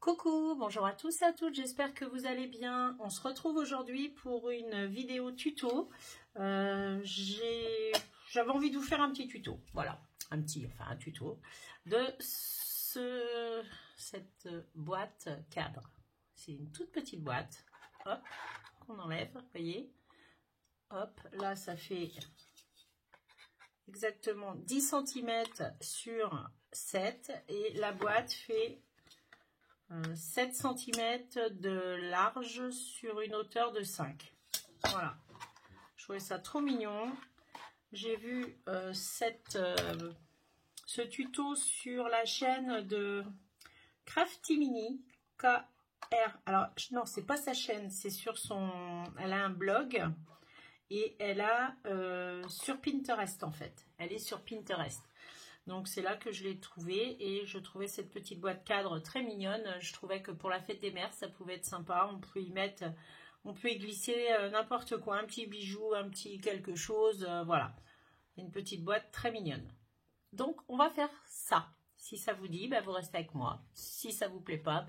Coucou, bonjour à tous et à toutes, j'espère que vous allez bien. On se retrouve aujourd'hui pour une vidéo tuto. J'avais envie de vous faire un petit tuto, voilà, un tuto de cette boîte cadre. C'est une toute petite boîte, hop, qu'on enlève, vous voyez. Hop, là ça fait exactement 10 cm sur 7 et la boîte fait 7 cm de large sur une hauteur de 5. Voilà, je trouvais ça trop mignon. J'ai vu ce tuto sur la chaîne de Crafty Mini KR. Alors non, c'est pas sa chaîne, c'est sur son, elle a un blog et elle a sur Pinterest en fait. Elle est sur Pinterest. Donc c'est là que je l'ai trouvé et je trouvais cette petite boîte cadre très mignonne. Je trouvais que pour la fête des mères, ça pouvait être sympa. On peut y mettre, on peut y glisser n'importe quoi, un petit bijou, un petit quelque chose, voilà. Une petite boîte très mignonne. Donc on va faire ça. Si ça vous dit, vous restez avec moi. Si ça vous plaît pas,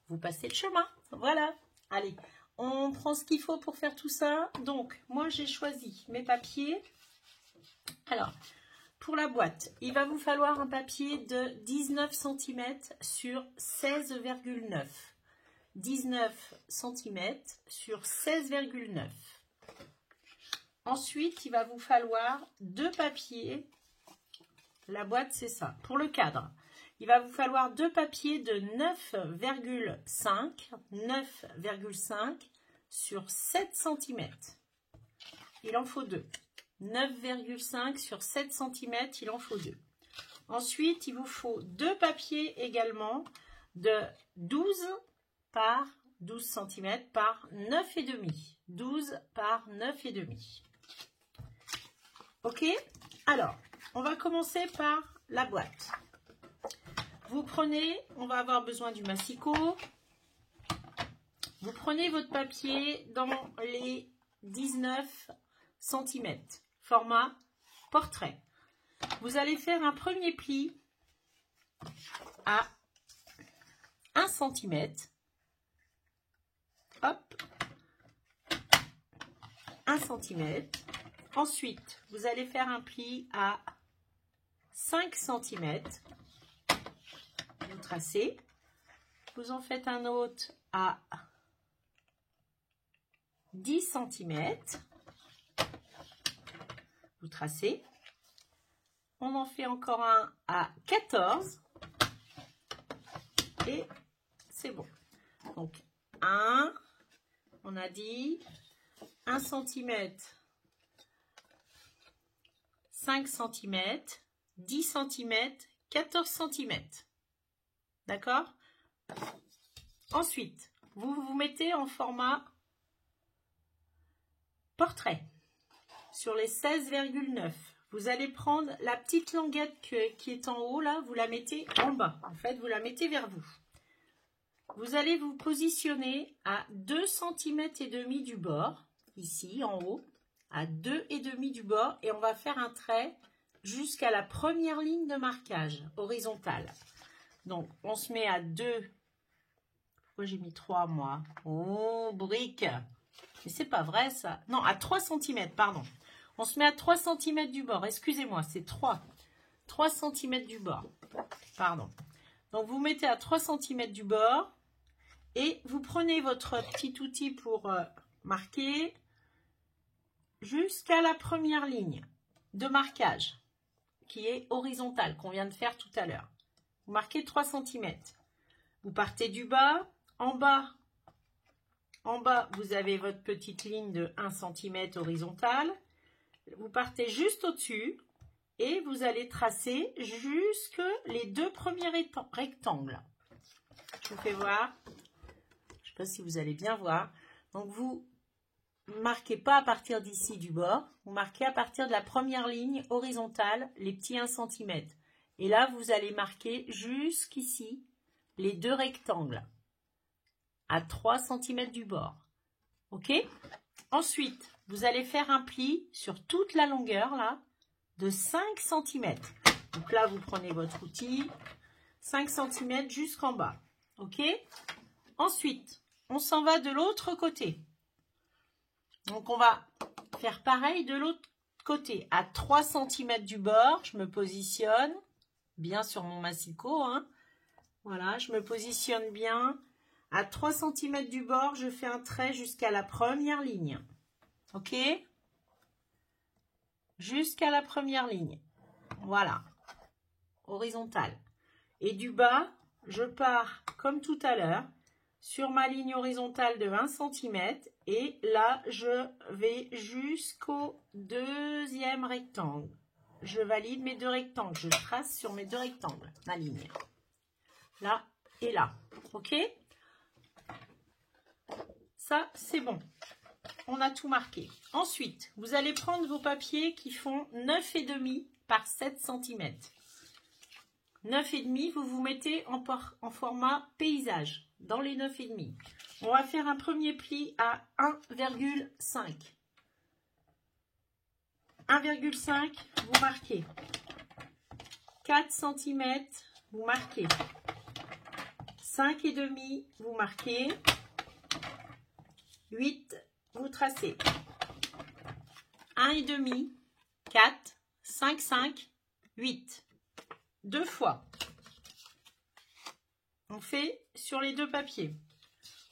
vous passez le chemin. Voilà. Allez, on prend ce qu'il faut pour faire tout ça. Donc moi j'ai choisi mes papiers. Alors, pour la boîte, il va vous falloir un papier de 19 cm sur 16,9. 19 cm sur 16,9. Ensuite, il va vous falloir deux papiers. La boîte, c'est ça. Pour le cadre, il va vous falloir deux papiers de 9,5 sur 7 cm. Il en faut deux. 9,5 sur 7 cm, il en faut deux. Ensuite, il vous faut deux papiers également de 12 par 12 cm par 9,5. 12 par 9,5. Ok? Alors, on va commencer par la boîte. Vous prenez, on va avoir besoin du massicot. Vous prenez votre papier dans les 19 cm. Format portrait. Vous allez faire un premier pli à 1 cm. Hop. 1 cm. Ensuite, vous allez faire un pli à 5 cm. Vous tracez. Vous en faites un autre à 10 cm. Vous tracez. On en fait encore un à 14. Et c'est bon. Donc, 1, on a dit 1 cm, 5 cm, 10 cm, 14 cm. D'accord? Ensuite, vous vous mettez en format portrait. Sur les 16,9, vous allez prendre la petite languette qui est en haut, là, vous la mettez en bas. En fait, vous la mettez vers vous. Vous allez vous positionner à 2 cm et demi du bord, ici, en haut, à 2,5 du bord, et on va faire un trait jusqu'à la première ligne de marquage horizontale. Donc, on se met à 2. Pourquoi j'ai mis 3, moi? Oh, brique! Mais c'est pas vrai, ça. Non, à 3 cm, pardon. On se met à 3 cm du bord. Excusez-moi, c'est 3 cm du bord. Pardon. Donc, vous mettez à 3 cm du bord et vous prenez votre petit outil pour marquer jusqu'à la première ligne de marquage qui est horizontale, qu'on vient de faire tout à l'heure. Vous marquez 3 cm. Vous partez du bas. En bas, vous avez votre petite ligne de 1 cm horizontale. Vous partez juste au-dessus et vous allez tracer jusque les deux premiers rectangles. Je vous fais voir. Je ne sais pas si vous allez bien voir. Donc, vous ne marquez pas à partir d'ici du bord. Vous marquez à partir de la première ligne horizontale, les petits 1 cm. Et là, vous allez marquer jusqu'ici les deux rectangles à 3 cm du bord. Ok? Ensuite, vous allez faire un pli sur toute la longueur là de 5 cm. Donc là, vous prenez votre outil, 5 cm jusqu'en bas. Ok? Ensuite, on s'en va de l'autre côté. Donc, on va faire pareil de l'autre côté. À 3 cm du bord, je me positionne bien sur mon massicot. Hein. Voilà, je me positionne bien. À 3 cm du bord, je fais un trait jusqu'à la première ligne. Ok? Jusqu'à la première ligne. Voilà. Horizontale. Et du bas, je pars comme tout à l'heure sur ma ligne horizontale de 20 cm et là, je vais jusqu'au deuxième rectangle. Je valide mes deux rectangles. Je trace sur mes deux rectangles ma ligne. Là et là. Ok? Ça, c'est bon. On a tout marqué. Ensuite, vous allez prendre vos papiers qui font 9,5 par 7 cm. 9,5, vous vous mettez en format paysage, dans les 9,5. On va faire un premier pli à 1,5. 1,5, vous marquez. 4 cm, vous marquez. 5,5, vous marquez. 8, vous tracez. 1,5, 4, 5, 5, 8. 2 fois. On fait sur les deux papiers.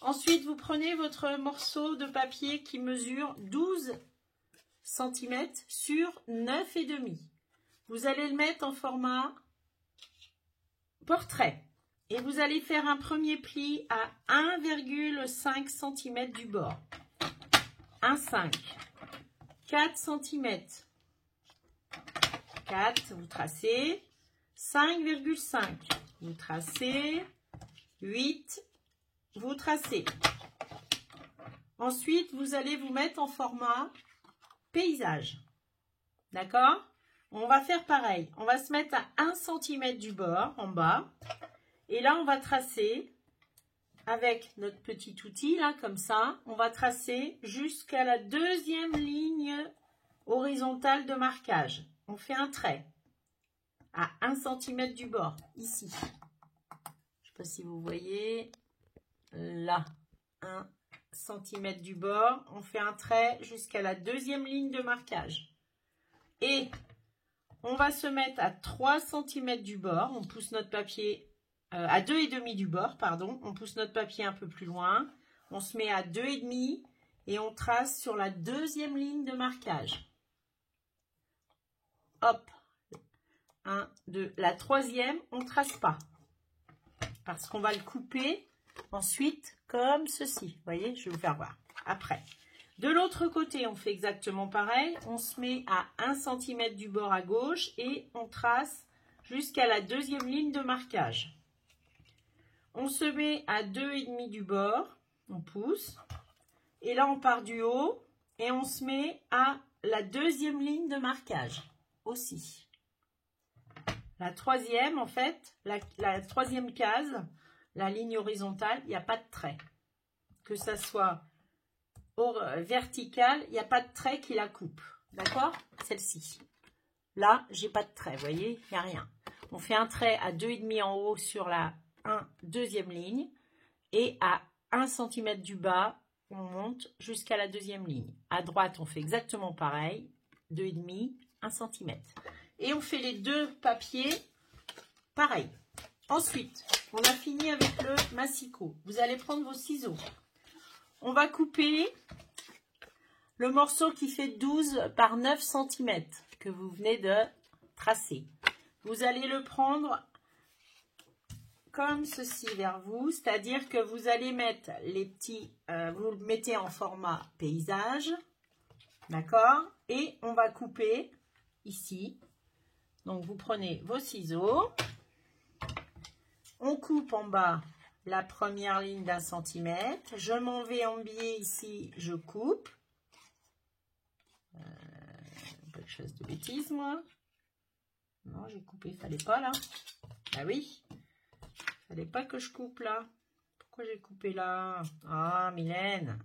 Ensuite, vous prenez votre morceau de papier qui mesure 12 cm sur 9,5. Vous allez le mettre en format portrait. Et vous allez faire un premier pli à 1,5 cm du bord. 1,5. 4 cm. 4, vous tracez. 5,5, vous tracez. 8, vous tracez. Ensuite, vous allez vous mettre en format paysage. D'accord? On va faire pareil. On va se mettre à 1 cm du bord, en bas. Et là, on va tracer avec notre petit outil, là, comme ça. On va tracer jusqu'à la deuxième ligne horizontale de marquage. On fait un trait à 1 cm du bord, ici. Je ne sais pas si vous voyez. Là, 1 cm du bord. On fait un trait jusqu'à la deuxième ligne de marquage. Et on va se mettre à 3 cm du bord. On pousse notre papier à 2,5 du bord, pardon. On pousse notre papier un peu plus loin. On se met à 2,5 et on trace sur la deuxième ligne de marquage. Hop. 1, 2. La troisième, on ne trace pas. Parce qu'on va le couper ensuite comme ceci. Vous voyez, je vais vous faire voir après. De l'autre côté, on fait exactement pareil. On se met à 1 cm du bord à gauche et on trace jusqu'à la deuxième ligne de marquage. On se met à 2,5 du bord. On pousse. Et là, on part du haut et on se met à la deuxième ligne de marquage aussi. La troisième, en fait, la troisième case, la ligne horizontale, il n'y a pas de trait. Que ça soit verticale, il n'y a pas de trait qui la coupe. D'accord? Celle-ci. Là, j'ai pas de trait, vous voyez, il n'y a rien. On fait un trait à 2,5 en haut sur la deuxième ligne. Et à 1 cm du bas, on monte jusqu'à la deuxième ligne. À droite, on fait exactement pareil. 2,5, 1 cm. Et on fait les deux papiers pareil. Ensuite, on a fini avec le massicot. Vous allez prendre vos ciseaux. On va couper le morceau qui fait 12 par 9 cm que vous venez de tracer. Vous allez le prendre comme ceci vers vous, c'est-à-dire que vous allez mettre les petits, vous le mettez en format paysage, d'accord? Et on va couper ici. Donc, vous prenez vos ciseaux. On coupe en bas la première ligne d'1 centimètre. Je m'en vais en biais ici, je coupe. Pas de chose de bêtise, moi. Non, j'ai coupé, fallait pas là. Ah oui, fallait pas que je coupe là. Pourquoi j'ai coupé là? Ah, Mylène.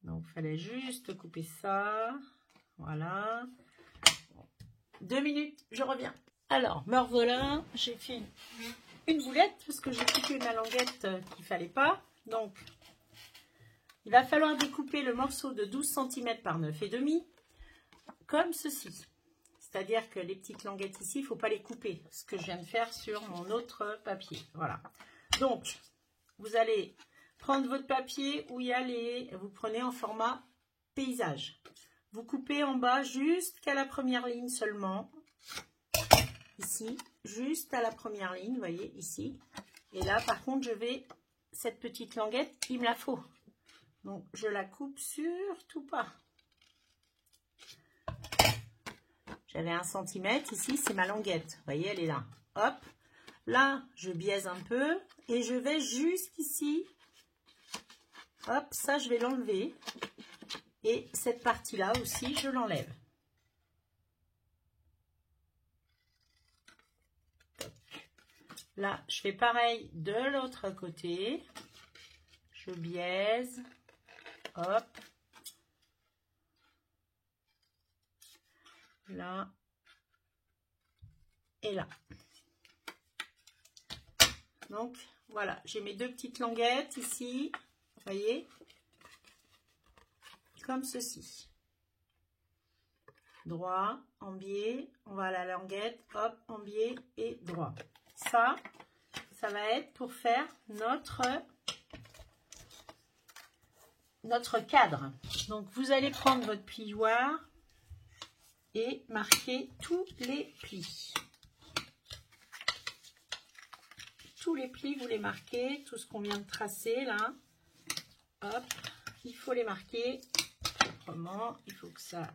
Donc, fallait juste couper ça. Voilà. 2 minutes, je reviens. Alors, me revoilà, j'ai fait une boulette parce que j'ai coupé ma languette qu'il ne fallait pas. Donc, il va falloir découper le morceau de 12 cm par 9,5 comme ceci. C'est-à-dire que les petites languettes ici, il ne faut pas les couper, ce que je viens de faire sur mon autre papier. Voilà. Donc, vous allez prendre votre papier où il y a les... Vous prenez en format paysage. Vous coupez en bas jusqu'à la première ligne seulement. Ici, juste à la première ligne, vous voyez, ici. Et là, par contre, je vais... Cette petite languette, il me la faut. Donc, je la coupe surtout pas. J'avais 1 cm, ici, c'est ma languette. Vous voyez, elle est là. Hop. Là, je biaise un peu et je vais jusqu'ici. Hop, ça, je vais l'enlever. Et cette partie-là aussi, je l'enlève. Là, je fais pareil de l'autre côté. Je biaise. Hop. Là. Et là. Donc, voilà. J'ai mes 2 petites languettes ici. Vous voyez? Comme ceci. Droit, en biais. On va à la languette. Hop, en biais et droit. Ça va être pour faire notre cadre. Donc, vous allez prendre votre plioir et marquer tous les plis. Tous les plis, vous les marquez. Tout ce qu'on vient de tracer, là. Hop, il faut les marquer proprement. Il faut que ça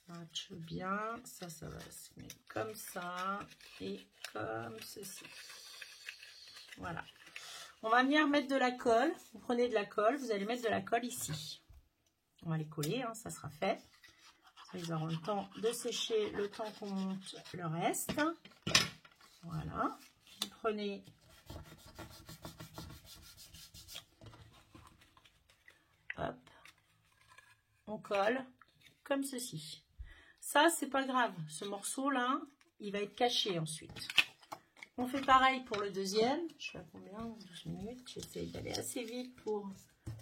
matche bien. Ça va se mettre comme ça et comme ceci. Voilà. On va venir mettre de la colle. Vous prenez de la colle, vous allez mettre de la colle ici. On va les coller, hein, ça sera fait. Ils auront le temps de sécher le temps qu'on monte le reste. Voilà. Vous prenez hop, on colle comme ceci. Ça, c'est pas grave. Ce morceau-là, il va être caché ensuite. On fait pareil pour le deuxième. Je suis à combien? 12 minutes. J'essaie d'aller assez vite pour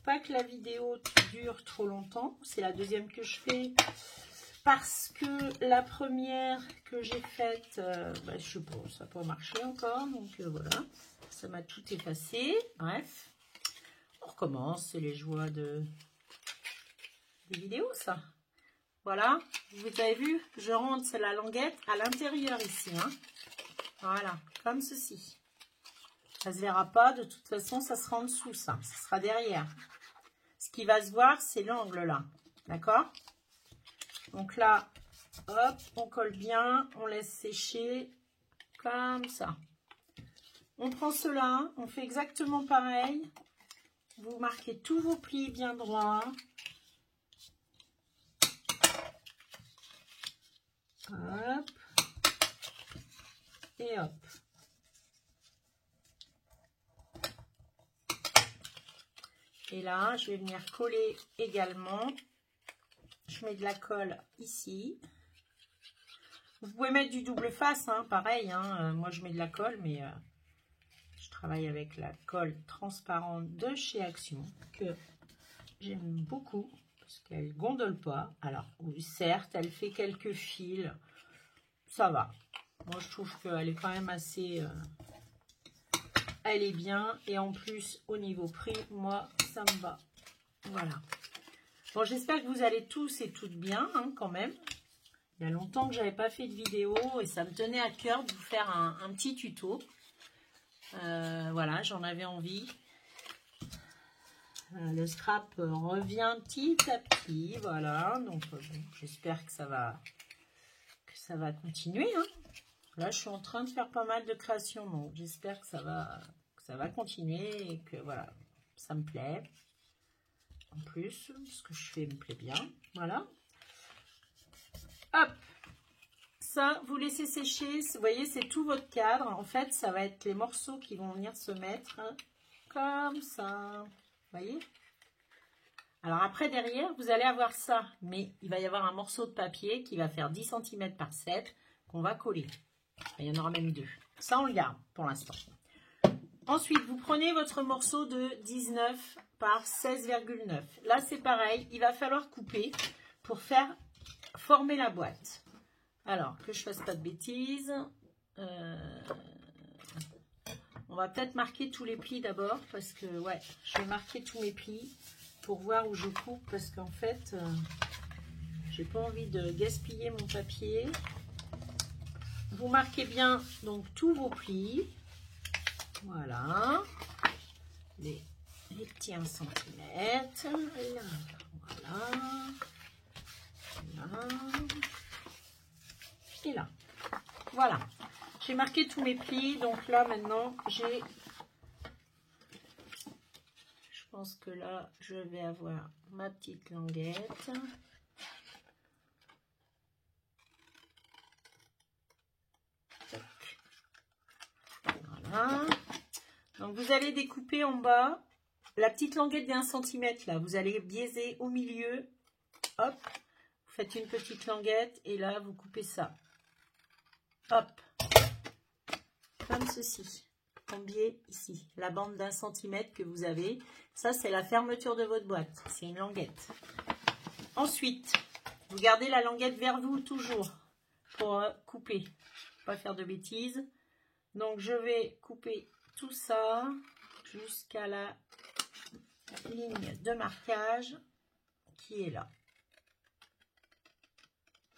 pas que la vidéo dure trop longtemps. C'est la deuxième que je fais. Parce que la première que j'ai faite, je sais pas, ça n'a pas marché encore. Donc voilà, ça m'a tout effacé. Bref, on recommence. C'est les joies des vidéos, ça. Voilà, vous avez vu, je rentre la languette à l'intérieur ici. Hein. Voilà, comme ceci. Ça ne se verra pas, de toute façon, ça sera en dessous, ça sera derrière. Ce qui va se voir, c'est l'angle là, d'accord? Donc là, hop, on colle bien, on laisse sécher, comme ça. On prend cela, on fait exactement pareil. Vous marquez tous vos plis bien droits. Hop. Et hop. Et là, je vais venir coller également. Je mets de la colle ici. Vous pouvez mettre du double face, hein, pareil. Hein. Moi, je mets de la colle, mais je travaille avec la colle transparente de chez Action, que j'aime beaucoup, parce qu'elle ne gondole pas. Alors, oui, certes, elle fait quelques fils. Ça va. Moi, je trouve qu'elle est quand même assez... elle est bien. Et en plus, au niveau prix, moi, ça me va. Voilà. Bon, j'espère que vous allez tous et toutes bien, hein, quand même. Il y a longtemps que je n'avais pas fait de vidéo et ça me tenait à cœur de vous faire un petit tuto. Voilà, j'en avais envie. Le scrap revient petit à petit, voilà. Donc, bon, j'espère que ça va continuer. Hein. Là, je suis en train de faire pas mal de créations, donc j'espère que ça va continuer et que voilà, ça me plaît. En plus, ce que je fais me plaît bien. Voilà. Hop. Ça, vous laissez sécher. Vous voyez, c'est tout votre cadre. En fait, ça va être les morceaux qui vont venir se mettre hein, comme ça. Vous voyez? Alors après, derrière, vous allez avoir ça. Mais il va y avoir un morceau de papier qui va faire 10 cm par 7 qu'on va coller. Il y en aura même 2. Ça, on le garde pour l'instant. Ensuite, vous prenez votre morceau de 19 par 16,9. Là, c'est pareil. Il va falloir couper pour faire former la boîte. Alors, que je fasse pas de bêtises. On va peut-être marquer tous les plis d'abord. Parce que, ouais, je vais marquer tous mes plis pour voir où je coupe. Parce qu'en fait, j'ai pas envie de gaspiller mon papier. Vous marquez bien donc tous vos plis. Voilà. Les petits 1 cm. Là, voilà. Là. Et là. Voilà. J'ai marqué tous mes plis. Donc là, maintenant, j'ai... Je pense que là, je vais avoir ma petite languette. Voilà. Donc, vous allez découper en bas la petite languette d'1 cm. Là, vous allez biaiser au milieu. Hop. Vous faites une petite languette et là, vous coupez ça. Hop. Comme ceci. En biais ici. La bande d'1 cm que vous avez. Ça, c'est la fermeture de votre boîte. C'est une languette. Ensuite, vous gardez la languette vers vous toujours pour couper. Pas faire de bêtises. Donc, je vais couper tout ça jusqu'à la ligne de marquage qui est là.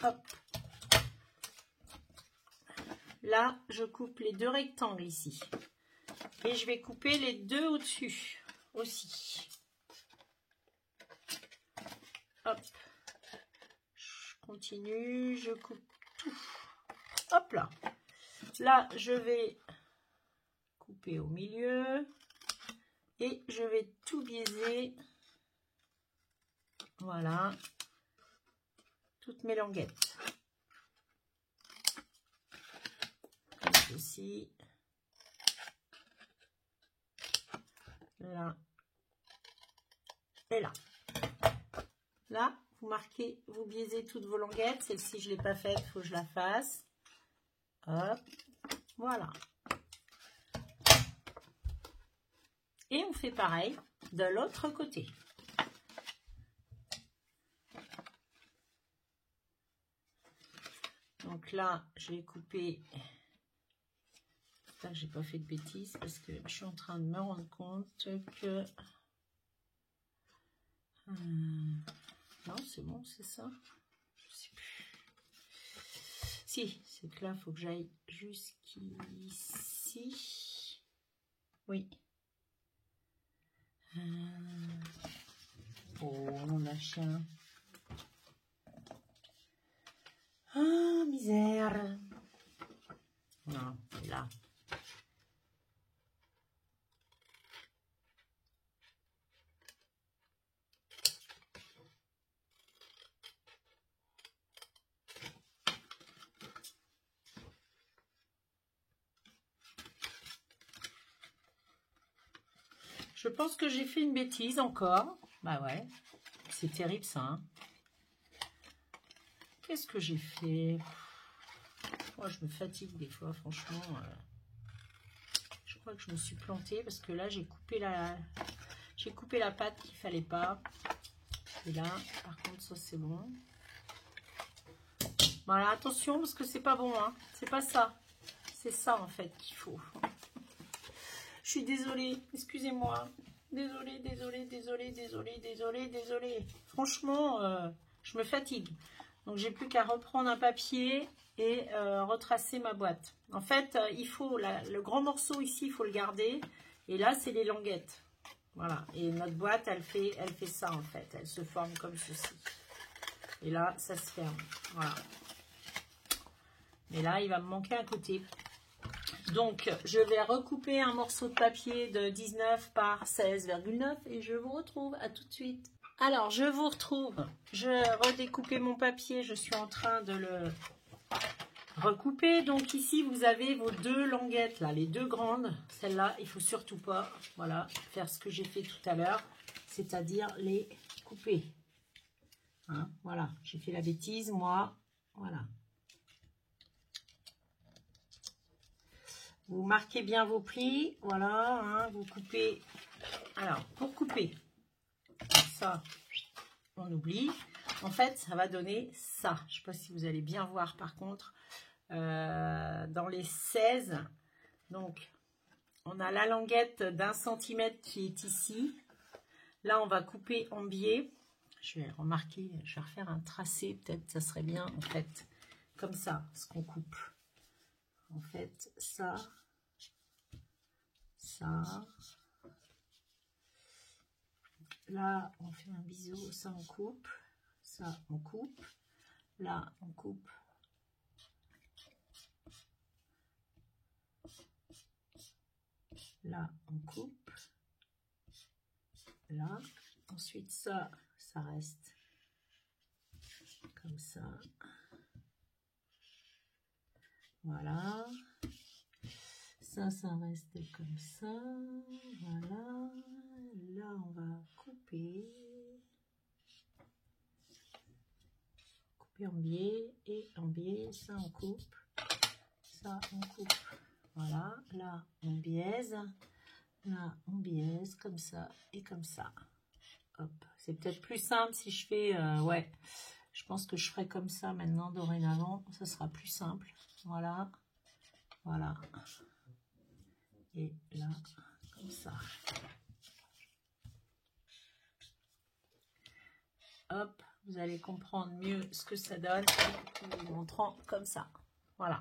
Hop. Là, je coupe les 2 rectangles ici. Et je vais couper les 2 au-dessus aussi. Hop. Je continue, je coupe tout. Hop là. Là, je vais couper au milieu. Et je vais tout biaiser. Voilà. Toutes mes languettes. Comme ceci. Là. Et là. Là, vous marquez, vous biaisez toutes vos languettes. Celle-ci, je ne l'ai pas faite, il faut que je la fasse. Hop. Voilà. Et on fait pareil de l'autre côté. Donc là, je vais couper. J'espère que j'ai pas fait de bêtises parce que je suis en train de me rendre compte que... non, c'est bon, c'est ça. Je sais plus. Si, c'est que là, il faut que j'aille jusqu'ici. Oui. Oh, mon chien. Ah, misère. Non, là. Je pense que j'ai fait une bêtise encore. Bah ouais, c'est terrible ça. Hein. Qu'est-ce que j'ai fait? Moi, je me fatigue des fois, franchement. Je crois que je me suis plantée parce que là, j'ai coupé la pâte qu'il fallait pas. Et là, par contre, ça c'est bon. Voilà, attention parce que c'est pas bon. Hein. C'est pas ça. C'est ça en fait qu'il faut. Je suis désolée, excusez-moi. Désolée. Franchement, je me fatigue. Donc, j'ai plus qu'à reprendre un papier et retracer ma boîte. En fait, il faut le grand morceau ici, il faut le garder. Et là, c'est les languettes. Voilà. Et notre boîte, elle fait ça en fait. Elle se forme comme ceci. Et là, ça se ferme. Voilà. Mais là, il va me manquer un côté. Donc, je vais recouper un morceau de papier de 19 par 16,9 et je vous retrouve. À tout de suite. Alors, je vous retrouve. Je redécoupé mon papier. Je suis en train de le recouper. Donc, ici, vous avez vos 2 languettes, là, les 2 grandes. Celle-là, il ne faut surtout pas, voilà, faire ce que j'ai fait tout à l'heure, c'est-à-dire les couper. Hein, voilà, j'ai fait la bêtise, moi. Voilà. Vous marquez bien vos plis, voilà, hein, vous coupez. Alors, pour couper, ça, on oublie. En fait, ça va donner ça. Je ne sais pas si vous allez bien voir par contre. Dans les 16, donc, on a la languette d'1 centimètre qui est ici. Là, on va couper en biais. Je vais remarquer, je vais refaire un tracé, peut-être ça serait bien, en fait, comme ça, ce qu'on coupe. En fait, ça, ça. Là, on fait un biseau, ça on coupe, ça on coupe. Là, on coupe. Là, on coupe. Là, ensuite ça, ça reste comme ça. Voilà. Ça reste comme ça. Voilà. Là, on va couper. Couper en biais et en biais. Ça, on coupe. Ça, on coupe. Voilà. Là, on biaise. Là, on biaise comme ça et comme ça. Hop. C'est peut-être plus simple si je fais... ouais. Je pense que je ferai comme ça maintenant, dorénavant. Ça sera plus simple. Voilà. Voilà. Et là, comme ça. Hop, vous allez comprendre mieux ce que ça donne en vous montrant comme ça. Voilà.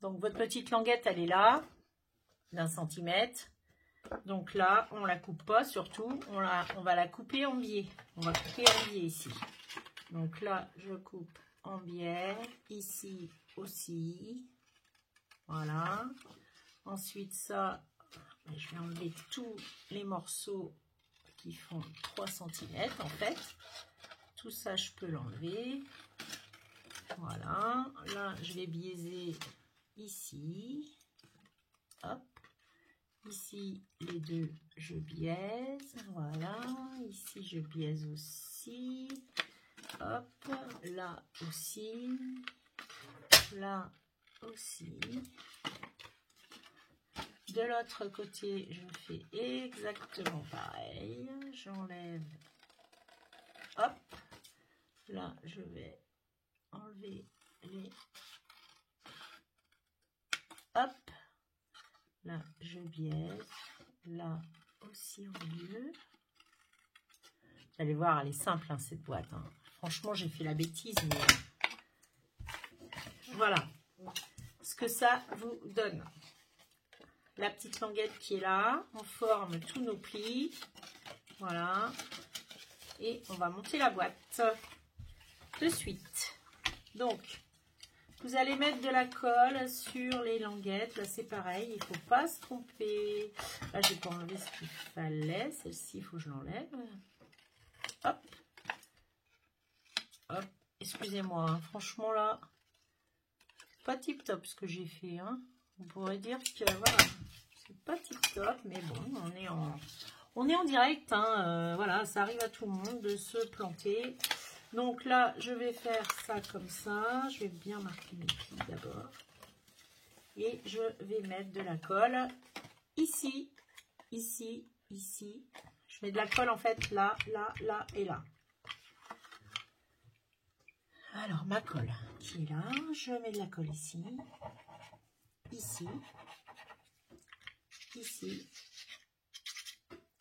Donc, votre petite languette, elle est là, d'1 centimètre. Donc là, on la coupe pas, surtout, on va la couper en biais. On va couper en biais ici. Donc là, je coupe en biais, ici aussi. Voilà. Ensuite, ça, je vais enlever tous les morceaux qui font 3 cm en fait. Tout ça, je peux l'enlever. Voilà. Là, je vais biaiser ici. Hop. Ici, les deux, je biaise. Voilà. Ici, je biaise aussi. Hop. Là aussi. Là aussi. De l'autre côté, je fais exactement pareil. J'enlève. Hop. Là, je vais enlever les... Hop. Là, je biaise. Là aussi, au milieu. Vous allez voir, elle est simple, hein, cette boîte. Hein. Franchement, j'ai fait la bêtise, mais... Voilà. Ce que ça vous donne. La petite languette qui est là. On forme tous nos plis. Voilà. Et on va monter la boîte de suite. Donc, vous allez mettre de la colle sur les languettes. Là, c'est pareil. Il ne faut pas se tromper. Là, je n'ai pas enlevé ce qu'il fallait. Celle-ci, il faut que je l'enlève. Hop. Hop. Excusez-moi. Hein. Franchement, là, pas tip top ce que j'ai fait. Hein. On pourrait dire que, voilà, c'est pas tip top. Mais bon, on est en direct. Hein. Voilà, ça arrive à tout le monde de se planter. Donc là, je vais faire ça comme ça. Je vais bien marquer mes plis d'abord. Et je vais mettre de la colle ici, ici, ici. Je mets de la colle en fait là, là, là et là. Alors ma colle qui est là, je mets de la colle ici, ici, ici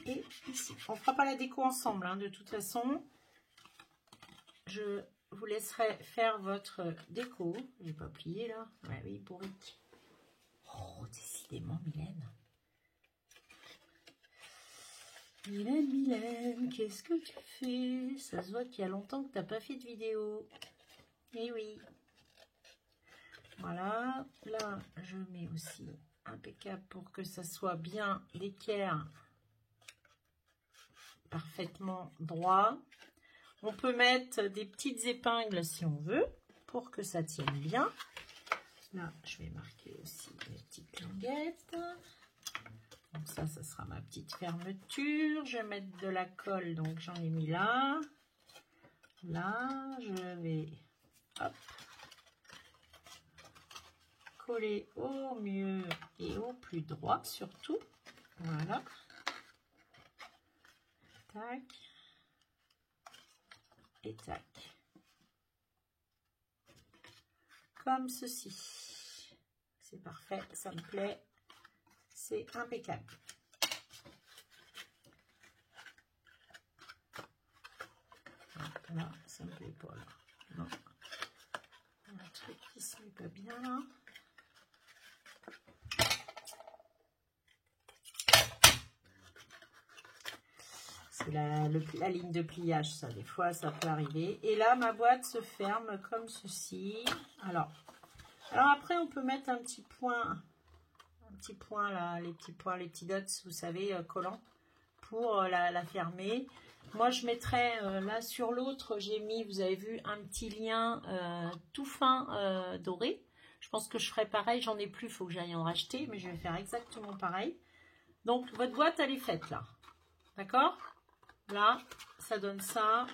et ici. On ne fera pas la déco ensemble, hein, de toute façon. Je vous laisserai faire votre déco. Je n'ai pas plié là. Ouais, oui, bourrique. Oh, décidément, Mylène. Mylène, qu'est-ce que tu fais? Ça se voit qu'il y a longtemps que tu n'as pas fait de vidéo. Eh oui. Voilà. Là, je mets aussi impeccable pour que ça soit bien d'équerre parfaitement droit. On peut mettre des petites épingles si on veut, pour que ça tienne bien. Là, je vais marquer aussi mes petites languettes. Donc ça sera ma petite fermeture. Je vais mettre de la colle, donc j'en ai mis là. Là, je vais hop, coller au mieux et au plus droit surtout. Voilà. Tac. Et tac. Comme ceci. C'est parfait, ça me plaît. C'est impeccable. Là, ça me plaît pas là. Non. Un truc qui se met pas bien là. C'est la ligne de pliage, ça. Des fois, ça peut arriver. Et là, ma boîte se ferme comme ceci. Alors après, on peut mettre un petit point là, les petits points, les petits dots, vous savez, collants, pour la fermer. Moi, je mettrai là sur l'autre, j'ai mis, vous avez vu, un petit lien tout fin doré. Je pense que je ferai pareil, j'en ai plus, il faut que j'aille en racheter, mais je vais faire exactement pareil. Donc, votre boîte, elle est faite là. D'accord? Là, ça donne ça.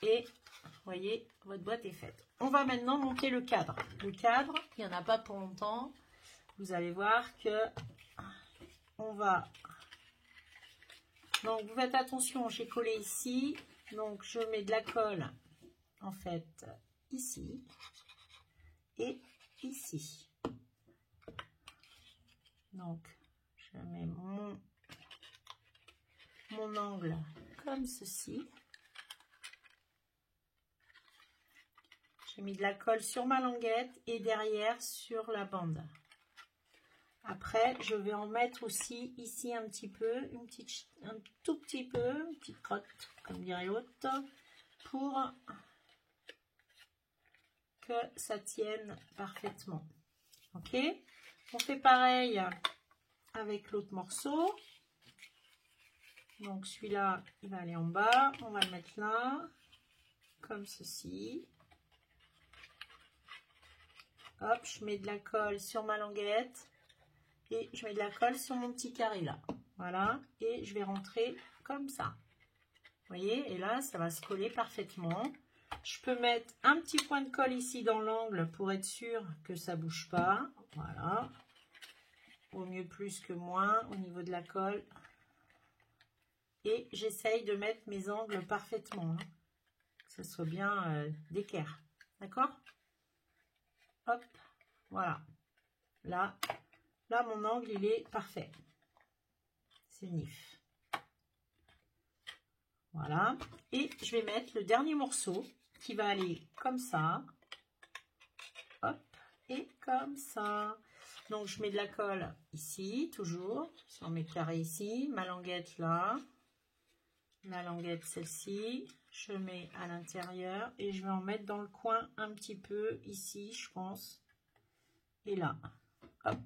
Et, vous voyez, votre boîte est faite. On va maintenant monter le cadre. Le cadre, il n'y en a pas pour longtemps. Vous allez voir que on va... Donc, vous faites attention, j'ai collé ici. Donc, je mets de la colle, en fait, ici et ici. Donc, je mets mon angle comme ceci. J'ai mis de la colle sur ma languette et derrière sur la bande. Après, je vais en mettre aussi ici un petit peu, un tout petit peu, une petite crotte, comme dirait l'autre, pour que ça tienne parfaitement. Ok? On fait pareil avec l'autre morceau. Donc celui-là, il va aller en bas. On va le mettre là, comme ceci. Hop, je mets de la colle sur ma languette. Et je mets de la colle sur mon petit carré là. Voilà. Et je vais rentrer comme ça. Vous voyez? Et là, ça va se coller parfaitement. Je peux mettre un petit point de colle ici dans l'angle pour être sûr que ça ne bouge pas. Voilà. Au mieux plus que moins au niveau de la colle. Et j'essaye de mettre mes angles parfaitement. Hein, que ça soit bien d'équerre. D'accord? Hop. Voilà. Là, mon angle, il est parfait. C'est nif. Voilà. Et je vais mettre le dernier morceau qui va aller comme ça. Hop. Et comme ça. Donc, je mets de la colle ici, toujours, sur mes carrés ici. Ma languette là. La languette, celle-ci. Je mets à l'intérieur. Et je vais en mettre dans le coin un petit peu ici, je pense. Et là. Hop.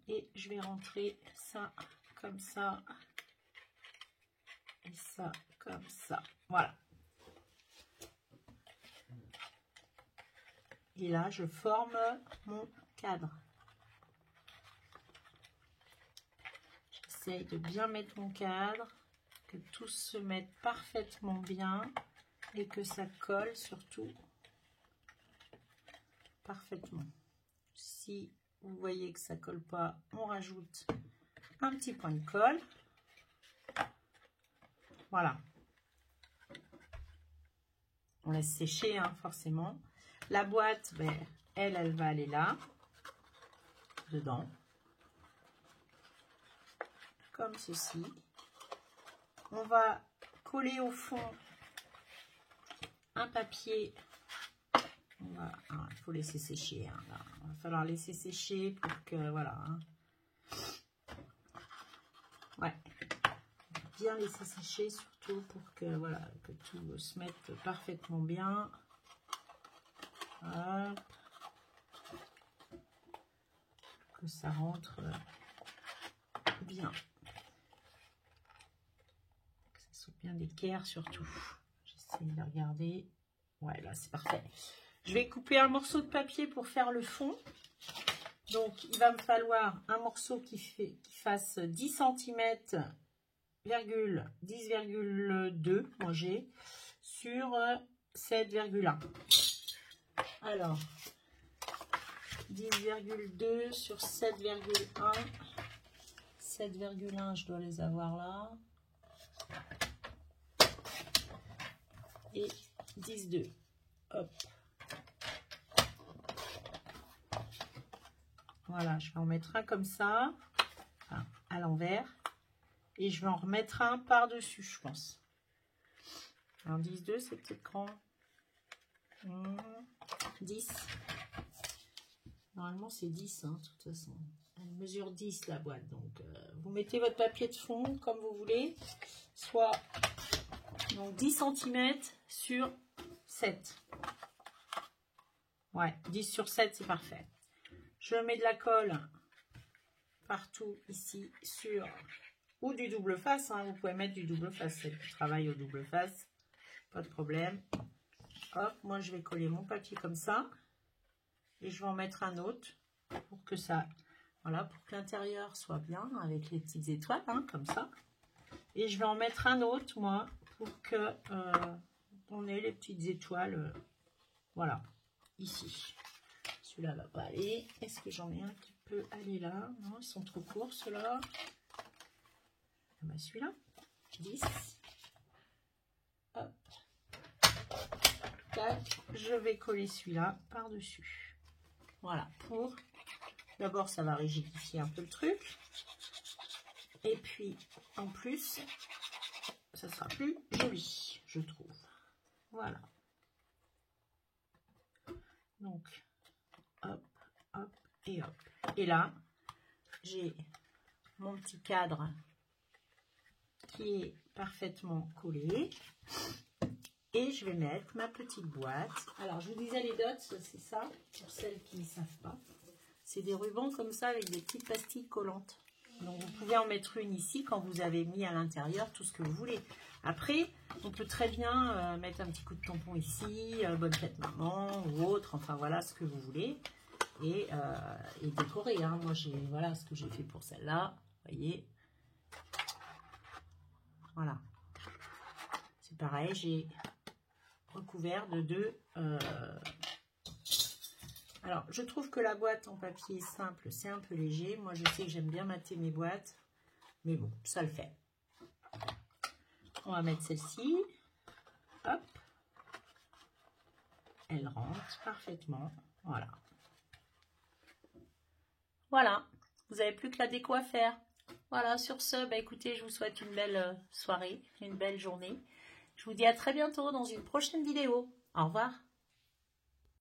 Et je vais rentrer ça comme ça. Et ça comme ça. Voilà. Et là, je forme mon cadre. J'essaye de bien mettre mon cadre, que tout se mette parfaitement bien et que ça colle surtout parfaitement. Si vous voyez que ça colle pas, on rajoute un petit point de colle. Voilà. On laisse sécher, hein, forcément. La boîte, ben, elle va aller là, dedans, comme ceci. On va coller au fond un papier. Il faut laisser sécher. Hein, là. Il va falloir laisser sécher pour que, voilà. Hein. Ouais. Bien laisser sécher surtout pour que, voilà, que tout se mette parfaitement bien. Hop. Que ça rentre bien. Que ça soit bien d'équerre surtout. J'essaie de regarder. Ouais, là c'est parfait. Je vais couper un morceau de papier pour faire le fond. Donc il va me falloir un morceau qui fasse 10 cm, 10,2 moi j'ai, sur 7,1. Alors, 10,2 sur 7,1. 7,1, je dois les avoir là. Et 10,2. Hop. Voilà, je vais en mettre un comme ça, enfin, à l'envers. Et je vais en remettre un par-dessus, je pense. Alors 10,2, c'est peut-être grand. 10. Normalement, c'est 10, hein, de toute façon. Elle mesure 10, la boîte. Donc, vous mettez votre papier de fond comme vous voulez. Soit donc 10 cm sur 7. Ouais, 10 sur 7, c'est parfait. Je mets de la colle partout ici sur... Ou du double face, hein. Vous pouvez mettre du double face. Celle qui travaille au double face, pas de problème. Hop, moi, je vais coller mon papier comme ça. Et je vais en mettre un autre pour que ça... Voilà, pour que l'intérieur soit bien avec les petites étoiles, hein, comme ça. Et je vais en mettre un autre, moi, pour que on ait les petites étoiles. Voilà, ici. Celui-là va pas aller. Est-ce que j'en ai un qui peut aller là? Non, ils sont trop courts, ceux-là. Ben, celui-là, 10. Hop. Tac. Je vais coller celui-là par-dessus. Voilà, pour... D'abord, ça va rigidifier un peu le truc. Et puis, en plus, ça sera plus joli, je trouve. Voilà. Donc, hop, hop et hop. Et là, j'ai mon petit cadre qui est parfaitement collé. Et je vais mettre ma petite boîte. Alors, je vous disais les dots, c'est ça, pour celles qui ne savent pas. C'est des rubans comme ça avec des petites pastilles collantes. Donc, vous pouvez en mettre une ici quand vous avez mis à l'intérieur tout ce que vous voulez. Après, on peut très bien mettre un petit coup de tampon ici, bonne fête maman ou autre. Enfin, voilà ce que vous voulez. Et décorer. Hein. Moi, voilà ce que j'ai fait pour celle-là. Vous voyez. Voilà. C'est pareil, j'ai recouvert de deux... Alors, je trouve que la boîte en papier simple, c'est un peu léger. Moi, je sais que j'aime bien mater mes boîtes. Mais bon, ça le fait. On va mettre celle-ci. Hop. Elle rentre parfaitement. Voilà. Voilà. Vous n'avez plus que la déco à faire. Voilà, sur ce, bah, écoutez, je vous souhaite une belle soirée, une belle journée. Je vous dis à très bientôt dans une prochaine vidéo. Au revoir.